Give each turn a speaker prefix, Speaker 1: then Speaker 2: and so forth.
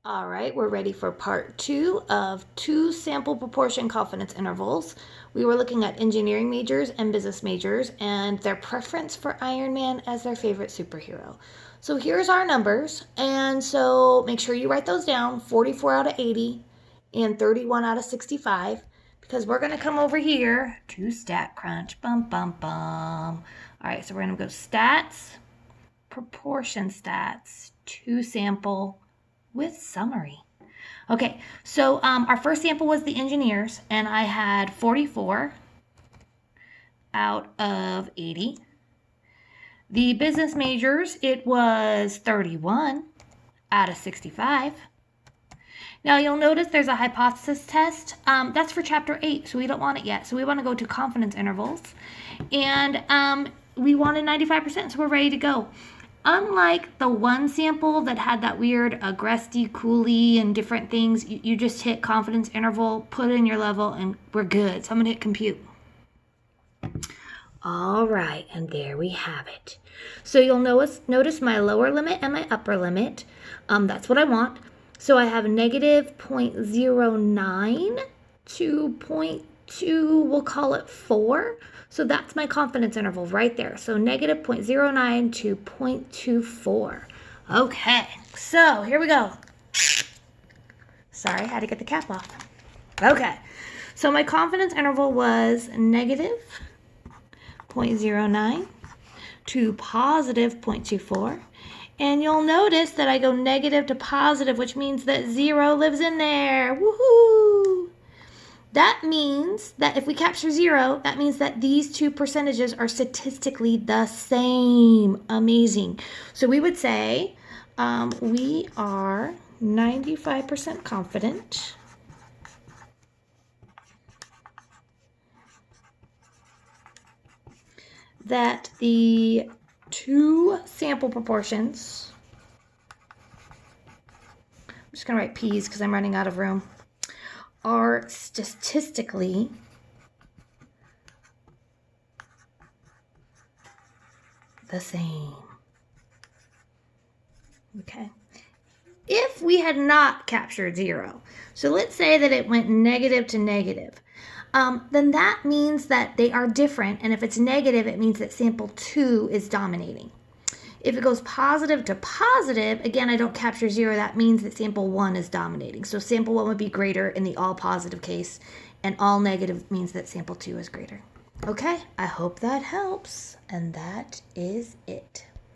Speaker 1: All right, we're ready for part 2 of 2 sample proportion confidence intervals. We were looking at engineering majors and business majors and their preference for Iron Man as their favorite superhero. So here's our numbers, and so make sure you write those down, 44 out of 80 and 31 out of 65, because we're going to come over here to StatCrunch. Bum, bum, bum. All right, so we're going to go stats, proportion stats, 2 sample, with summary. Okay, so our first sample was the engineers, and I had 44 out of 80. The business majors, it was 31 out of 65. Now you'll notice there's a hypothesis test. That's for chapter 8, so we don't want it yet. So we want to go to confidence intervals, and we wanted 95%, so we're ready to go. Unlike the one sample that had that weird aggressy, coolie, and different things, you just hit confidence interval, put in your level, and we're good. So I'm going to hit compute. All right, and there we have it. So you'll notice my lower limit and my upper limit. That's what I want. So I have negative 0.09 to 0.2, we'll call it 4. So that's my confidence interval right there. So negative 0.09 to 0.24. Okay, so here we go. Sorry, I had to get the cap off. Okay, so my confidence interval was negative 0.09 to positive 0.24. And you'll notice that I go negative to positive, which means that 0 lives in there. Woohoo! That means that if we capture 0, that means that these two percentages are statistically the same. Amazing. So we would say we are 95% confident that the 2 sample proportions, I'm just going to write P's because I'm running out of room, are statistically the same. Okay. If we had not captured 0, so let's say that it went negative to negative, then that means that they are different, and if it's negative, it means that sample 2 is dominating. If it goes positive to positive, again, I don't capture 0, that means that sample 1 is dominating. So sample 1 would be greater in the all positive case, and all negative means that sample 2 is greater. Okay, I hope that helps, and that is it.